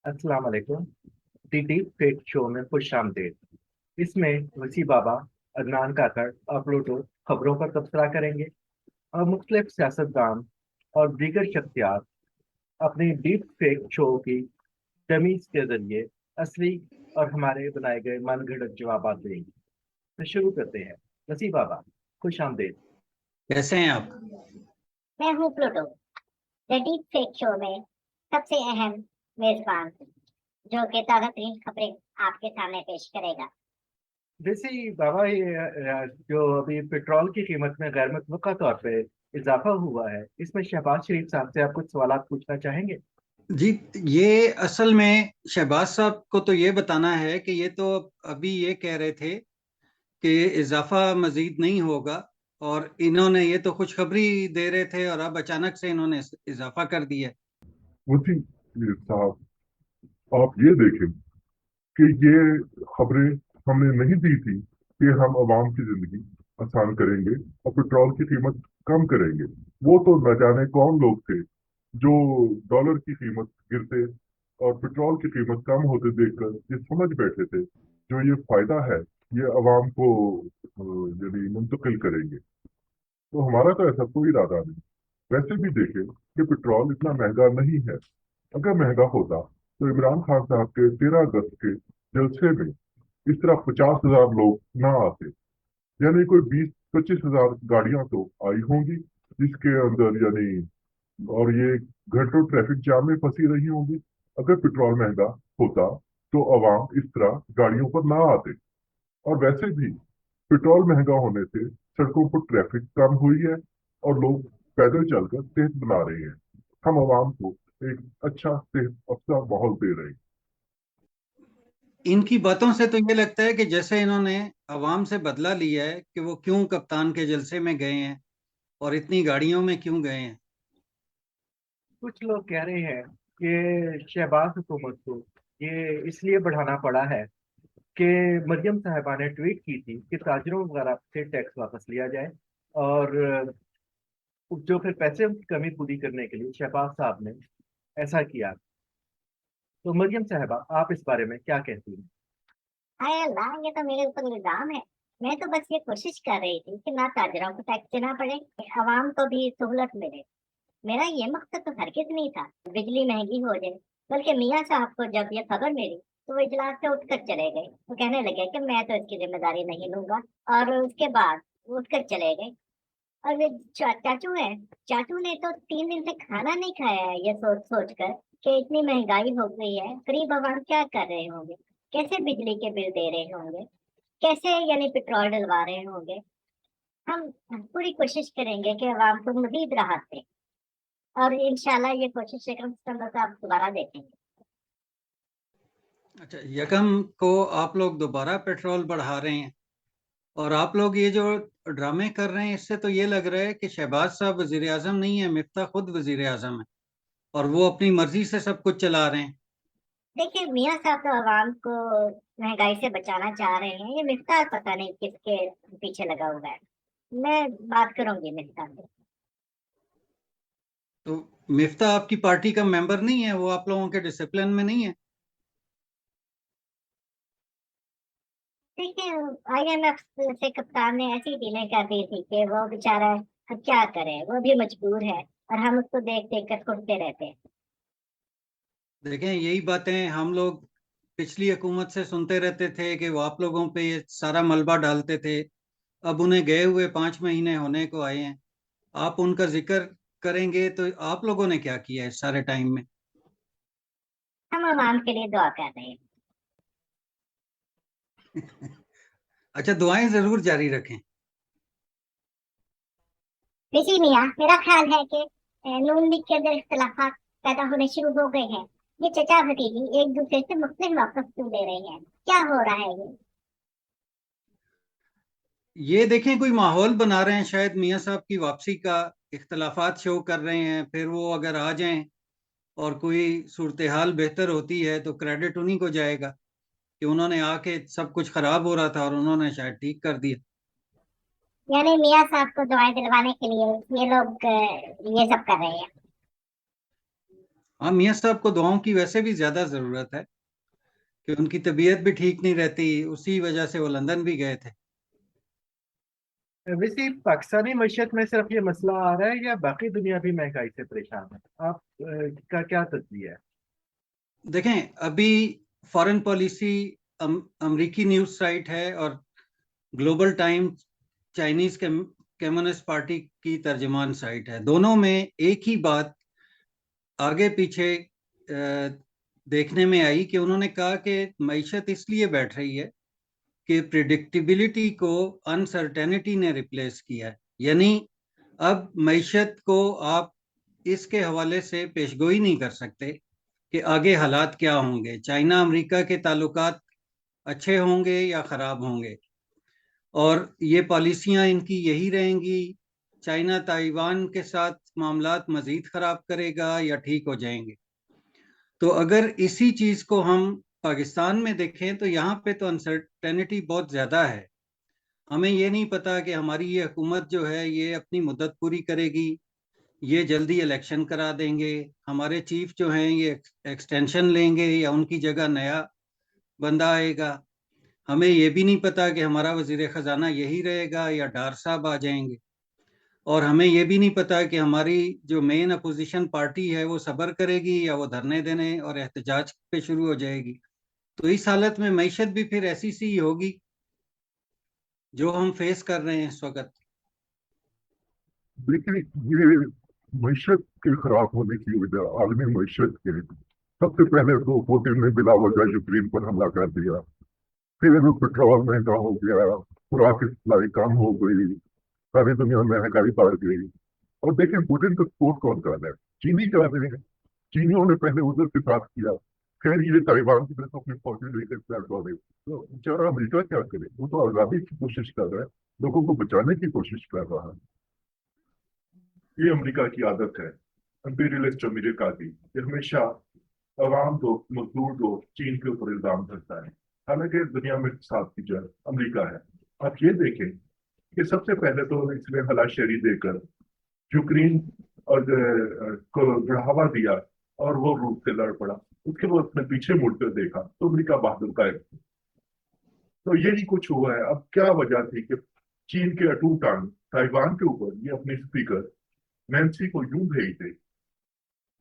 अस्सलाम वालेकुम। दी deep fake show में खुश आमदीद। इसमें वसी बाबा, अदनान काकड़ और प्लूटो खबरों पर तबसरा करेंगे और मुख्तलिफ सियासतदान और दीगर शख्सियात अपनी डीप फेक शो की डमीज के जरिए असली और हमारे बनाए गए मनगढ़ंत जवाब देंगे। तो शुरू करते हैं। वसी बाबा, खुश आमदीद। कैसे हैं आप? मैं हूँ Pluto, the deep fake show में सबसे अहम मेजबान, जो कि ताज़ा तरीन खबरें आपके सामने पेश करेगा। वैसे ही बाबा, जो अभी पेट्रोल की कीमत में गैर मुतवक्का तौर पे इजाफा हुआ है, इसमें शहबाज शरीफ साहब से आप कुछ सवालात पूछना चाहेंगे? जी, ये असल में शहबाज साहब को तो ये बताना है कि ये तो अभी ये कह रहे थे कि इजाफा मजीद नहीं होगा, और इन्होंने ये तो खुशखबरी दे रहे थे और अब अचानक से इन्होंने इजाफा कर दिया। वसी साहब, आप ये देखें कि ये खबरें हमने नहीं दी थी कि हम आवाम की जिंदगी आसान करेंगे और पेट्रोल की कीमत कम करेंगे। वो तो न जाने कौन लोग थे जो डॉलर की कीमत गिरते और पेट्रोल की कीमत कम होते देखकर ये समझ बैठे थे जो ये फायदा है ये आवाम को यानी मुंतकिल करेंगे। तो हमारा तो ऐसा कोई इरादा नहीं। वैसे भी देखें कि पेट्रोल इतना महंगा नहीं है। अगर महंगा होता तो इमरान खान साहब के 13 अगस्त के जलसे में इस तरह 50,000 लोग ना आते। यानी कोई 20-25 हजार गाड़ियां तो आई होंगी जिसके अंदर यानी, और ये घंटों ट्रैफिक जाम में फंसी रही होंगी। अगर पेट्रोल महंगा होता तो अवाम इस तरह गाड़ियों पर ना आते। और वैसे भी पेट्रोल महंगा होने से सड़कों पर ट्रैफिक कम हुई है और लोग पैदल चलकर सेहत बना रहे हैं। हम आवाम को एक अच्छा सेहत अफजा माहौल दे रहे हैं। इनकी बातों से तो ये लगता है कि जैसे इन्होंने अवाम से बदला लिया है कि वो क्यों कप्तान के जलसे में गए हैं और इतनी गाड़ियों में क्यों गए हैं। कुछ लोग कह रहे हैं कि शहबाज हुकूमत को ये इसलिए बढ़ाना पड़ा है कि मरियम साहिबा ने ट्वीट की थी कि ताजरों वगैरह से टैक्स वापस लिया जाए, और जो फिर पैसे की कमी पूरी करने के लिए शहबाज साहब ने ऐसा किया। तो मरियम साहिबा, आप इस बारे में क्या कहती हैं? हाय अल्लाह, ये तो मेरे ऊपर इल्जाम है। मैं तो बस ये कोशिश कर रही थी कि ना ताजरों को टैक्स देना पड़े, आवाम को भी सहूलत मिले। मेरा ये मकसद तो हरगिज नहीं था बिजली महंगी हो जाए। बल्कि मियाँ साहब को जब ये खबर मिली तो वो इजलास से उठकर चले गए। वो कहने लगे कि मैं तो इसकी जिम्मेदारी नहीं लूंगा, और उसके बाद वो उठकर चले गए। और वे चाचू है, चाचू ने तो 3 दिन से खाना नहीं खाया है, ये सोच सोच कर कि इतनी महंगाई हो गई है, गरीब आवाम क्या कर रहे होंगे, कैसे बिजली के बिल दे रहे होंगे, कैसे यानी पेट्रोल डलवा रहे होंगे। हम पूरी कोशिश करेंगे कि आवाम को मजीद राहत दें, और इंशाल्लाह ये कोशिश एक आप दोबारा देखेंगे। अच्छा, यकम को आप लोग दोबारा पेट्रोल बढ़ा रहे हैं, और आप लोग ये जो ड्रामे कर रहे हैं इससे तो ये लग रहा है कि शहबाज साहब वजीर आजम नहीं है, मिफ्ता खुद वजीर आजम है और वो अपनी मर्जी से सब कुछ चला रहे हैं। देखिए, मियाँ साहब तो आवाम को महंगाई से बचाना चाह रहे हैं। ये मिफ्तार पता नहीं किसके पीछे लगा हुआ है। मैं बात करूंगी मिफ्तार से। तो मिफ्ता आपकी पार्टी का मेंबर नहीं है, वो आप लोगों के डिसिप्लिन में नहीं है? देखिए, IMF से कप्तान ने ऐसी डीलें कर दी थी कि वो बेचारा अब क्या करे, वो भी मजबूर है, और हम उसको देख देख कर कुटते रहते हैं। देखें, यही बातें हम लोग पिछली हुकूमत से सुनते रहते थे कि वो आप लोगों पे ये सारा मलबा डालते थे। अब उन्हें गए हुए 5 महीने होने को आए हैं, आप उनका जिक्र करेंगे तो आप लोगों ने क्या किया इस सारे टाइम में? हम आवाम के लिए दुआ कर रहे हैं। अच्छा, दुआएं जरूर जारी रखें। ऋषि मियाँ, मेरा ख्याल है कि नून लीग के अंदर इख्तलाफात पैदा होने शुरू हो गए हैं। ये चचा भतीजी एक दूसरे से मुख्तलिफ वापस क्यों ले रहे हैं? क्या हो रहा है ये देखें, कोई माहौल बना रहे हैं शायद मियाँ साहब की वापसी का, इख्तलाफात शो कर रहे हैं, फिर वो अगर आ जाएं और कोई सूरत हाल बेहतर होती है तो क्रेडिट उन्हीं को जाएगा कि उन्होंने आके सब कुछ खराब हो रहा था और उन्होंने शायद ठीक कर दिया। यानी मियाँ साहब को दुआएं दिलवाने के लिए ये लोग ये सब कर रहे हैं। ہاں میاں صاحب کو دعاؤں کی ویسے بھی زیادہ ضرورت ہے کہ ان کی طبیعت بھی ٹھیک نہیں رہتی، اسی وجہ سے وہ لندن بھی گئے تھے۔ ویسے پاکستانی معیشت میں صرف یہ مسئلہ آ رہا ہے یا باقی دنیا بھی مہنگائی سے پریشان ہے؟ آپ کا کیا تجزیہ ہے؟ دیکھیں ابھی فارن پالیسی امریکی نیوز سائٹ ہے اور global time Chinese communist party کی ترجمان سائٹ ہے، دونوں میں ایک ہی بات آگے پیچھے دیکھنے میں آئی کہ انہوں نے کہا کہ معیشت اس لیے بیٹھ رہی ہے کہ پریڈکٹیبلٹی کو انسرٹینٹی نے ریپلیس کیا ہے، یعنی اب معیشت کو آپ اس کے حوالے سے پیشگوئی نہیں کر سکتے کہ آگے حالات کیا ہوں گے، چائنا امریکہ کے تعلقات اچھے ہوں گے یا خراب ہوں گے، اور یہ پالیسیاں ان کی یہی رہیں گی، چائنا تائیوان کے ساتھ معاملات مزید خراب کرے گا یا ٹھیک ہو جائیں گے۔ تو اگر اسی چیز کو ہم پاکستان میں دیکھیں تو یہاں پہ تو انسرٹینٹی بہت زیادہ ہے، ہمیں یہ نہیں پتا کہ ہماری یہ حکومت جو ہے یہ اپنی مدت پوری کرے گی، یہ جلدی الیکشن کرا دیں گے، ہمارے چیف جو ہیں یہ ایکسٹینشن لیں گے یا ان کی جگہ نیا بندہ آئے گا، ہمیں یہ بھی نہیں پتا کہ ہمارا وزیر خزانہ یہی رہے گا یا ڈار صاحب آ جائیں گے، اور ہمیں یہ بھی نہیں پتا کہ ہماری جو مین اپوزیشن پارٹی ہے وہ صبر کرے گی یا وہ دھرنے دینے اور احتجاج پہ شروع ہو جائے گی۔ تو اس حالت میں معیشت بھی پھر ایسی سی ہوگی جو ہم فیس کر رہے ہیں اس وقت۔ لیکن یہ معیشت کے خراب ہونے کی وجہ عالمی معیشت کے سب سے پہلے تو پوٹن نے بلا وجہ یوکرین پر حملہ کر دیا، پھر پیٹرول مہنگا ہو گیا، خوراک کی سپلائی کم ہو گئی، ساری دنیا میں مہنگائی بڑھ گئی۔ اور دیکھیں پوٹن کا سپورٹ کون کر رہا ہے؟ چینی کر رہے ہیں، چینیوں نے پہلے ادھر کے ساتھ کیا، خیر یہ تائیوان کی طرف اپنی فوجیں لے کر فلیٹ ہو گئی، تو بیچارہ امریکہ کیا کرے؟ وہ تو آزادی کی کوشش کر رہا ہے، لوگوں کو بچانے کی کوشش کر رہا ہے۔ یہ امریکہ کی عادت ہے، امپیریلسٹ امریکہ کی، کہ ہمیشہ عوام کو، مزدور کو چین کے اوپر الزام دھرتا ہے، حالانکہ دنیا میں اقتصاد کی جڑ امریکہ ہے۔ آپ یہ دیکھیں کہ سب سے پہلے تو اس نے ہلا شہری دے کر یوکرین اور کو بڑھاوا دیا اور وہ روس سے لڑ پڑا، اس کے بعد اس نے پیچھے مڑ کر دیکھا تو امریکہ بہادر کا ہے۔ تو یہی کچھ ہوا ہے۔ اب کیا وجہ تھی کہ چین کے اٹوٹ ٹانگ تائیوان کے اوپر یہ اپنے اسپیکر نینسی کو یوں بھیج دے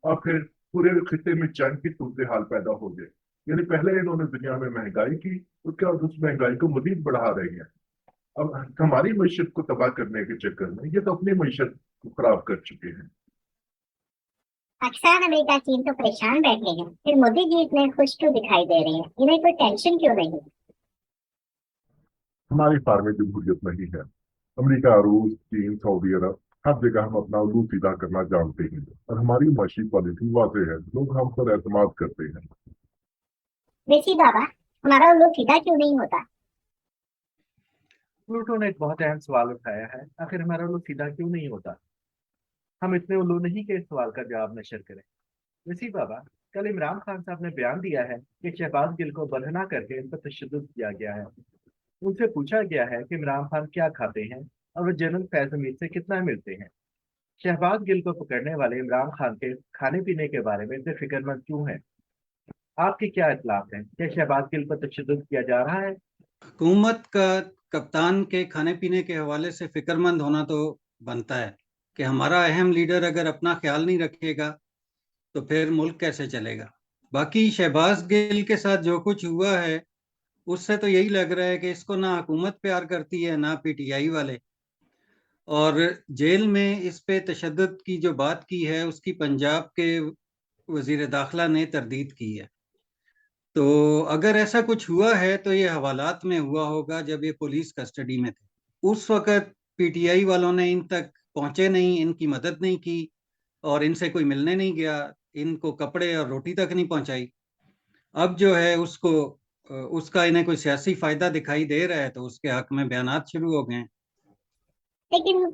اور پھر پورے خطے میں جنگ کی صورتحال پیدا ہو گئے؟ یعنی پہلے انہوں نے دنیا میں مہنگائی کی، اس کے بعد اس مہنگائی کو مزید بڑھا رہی ہیں۔ اب ہماری معیشت کو تباہ کرنے کے چکر میں یہ تو اپنی معیشت کو خراب کر چکے ہیں۔ پاکستان امریکہ چین تو پریشان بیٹھے ہیں، پھر مودی جی اتنے خوش کیوں دکھائی دے رہے ہیں؟ انہیں کوئی ٹینشن کیوں نہیں؟ ہماری فارم جمہوریت نہیں ہے، امریکہ، روس، چین، سعودی عرب ہر جگہ ہم اپنا علو سیدھا کرنا جانتے ہیں، اور ہماری معاشی پالیسی واضح ہے، لوگ ہم پر اعتماد کرتے ہیں۔ ویسی بابا ہمارا الو سیدھا کیوں نہیں ہوتا؟ پلوٹو نے ایک بہت اہم سوال اٹھایا ہے، آخر ہمارا الو سیدھا کیوں نہیں ہوتا؟ ہم اتنے الو نہیں کہ اس سوال کا جواب نشر کریں۔ ویسی بابا، کل عمران خان صاحب نے بیان دیا ہے کہ شہباز گل کو برہنہ کر کے ان پر تشدد کیا گیا ہے۔ ان سے پوچھا گیا ہے کہ عمران خان کیا کھاتے ہیں اور وہ جنرل فیض حمید سے کتنا ملتے ہیں۔ شہباز گل کو پکڑنے والے عمران خان کے کھانے پینے کے بارے میں اتنے فکر مند کیوں ہیں؟ آپ کی کیا اطلاعات ہیں؟ کیا شہباز گل پر تشدد کیا جا رہا ہے؟ حکومت کا کپتان کے کھانے پینے کے حوالے سے فکر مند ہونا تو بنتا ہے کہ ہمارا اہم لیڈر اگر اپنا خیال نہیں رکھے گا تو پھر ملک کیسے چلے گا۔ باقی شہباز گل کے ساتھ جو کچھ ہوا ہے اس سے تو یہی لگ رہا ہے کہ اس کو نہ حکومت پیار کرتی ہے نہ پی ٹی آئی والے، اور جیل میں اس پہ تشدد کی جو بات کی ہے اس کی پنجاب کے وزیر داخلہ نے تردید کی ہے۔ تو اگر ایسا کچھ ہوا ہے تو یہ حوالات میں ہوا ہوگا جب یہ پولیس کسٹڈی میں تھے، اس وقت پی ٹی آئی والوں نے ان تک پہنچے نہیں، ان کی مدد نہیں کی اور ان سے کوئی ملنے نہیں گیا، ان کو کپڑے اور روٹی تک نہیں پہنچائی۔ اب جو ہے اس کا انہیں کوئی سیاسی فائدہ دکھائی دے رہا ہے تو اس کے حق میں بیانات شروع ہو گئے ہیں۔ لیکن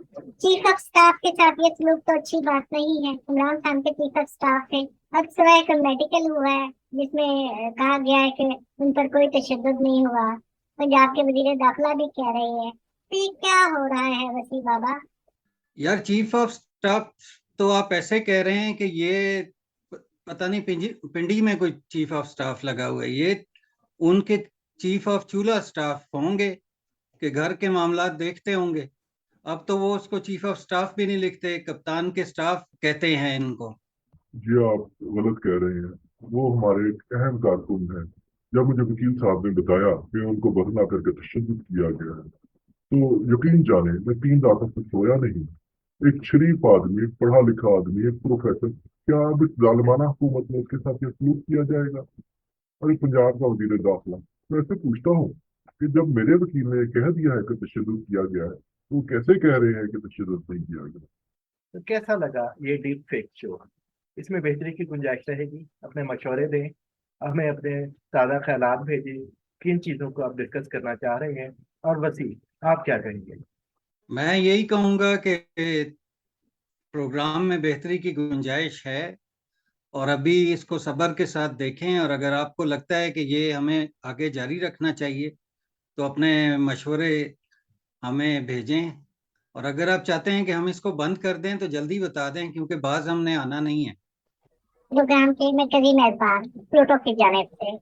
چیف آف سٹاف کے ساتھ یہ سلوک تو اچھی بات نہیں ہے۔ عمران خان کے چیف آف سٹاف ہے، اب سوائے ایک میڈیکل ہوا ہے جس میں کہا گیا ہے کہ ان پر کوئی تشدد نہیں ہوا، پنجاب کے وزیر داخلہ بھی کہہ رہے ہیں، تو یہ کیا ہو رہا ہے وسیع بابا؟ یار چیف آف سٹاف تو آپ ایسے کہہ رہے ہیں کہ یہ पता नहीं पिंडी में कोई चीफ ऑफ स्टाफ लगा हुआ है, ये उनके चीफ ऑफ चूल्हा स्टाफ होंगे कि घर के मामलात देखते होंगे। अब तो वो उसको चीफ ऑफ स्टाफ भी नहीं लिखते, कप्तान के स्टाफ कहते हैं इनको। जी आप गलत कह रहे हैं, वो हमारे एक अहम कारकुन हैं। जब मुझे वकील साहब ने बताया कि उनको बदला करके तशद्दुद किया गया है, तो यकीन जाने मैं 3 रातों तक सोया नहीं। एक शरीफ आदमी, एक पढ़ा लिखा आदमी, एक प्रोफेसर, क्या अब इस जालिमाना हुकूमत में उसके साथ ये सलूक किया जाएगा? और एक पंजाब का वजीर दाखिला, मैं ऐसे पूछता हूँ कि जब मेरे वकील ने कह दिया है कि तशद्दुद किया गया है, तो वो कैसे कह रहे हैं कि तशद्दुद नहीं किया गया? तो कैसा लगा ये डीप फेक शो? इसमें बेहतरी की गुंजाइश रहेगी? अपने मशवरे दें, हमें अपने ताज़ा ख्यालात भेजें, किन चीज़ों को आप डिस्कस करना चाह रहे हैं, और वसी आप क्या कहेंगे? मैं यही कहूंगा कि प्रोग्राम में बेहतरी की गुंजाइश है, और अभी इसको सब्र के साथ देखें, और अगर आपको लगता है कि ये हमें आगे जारी रखना चाहिए तो अपने मशवरे हमें भेजें, और अगर आप चाहते हैं कि हम इसको बंद कर दें तो जल्दी बता दें, क्योंकि बाज हमने आना नहीं है। प्रोग्राम के मरकजी मेजबान प्लूटो की जानिब से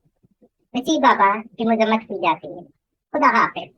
वसी बाबा की मजम्मत की जाती है। खुदा हाफिज।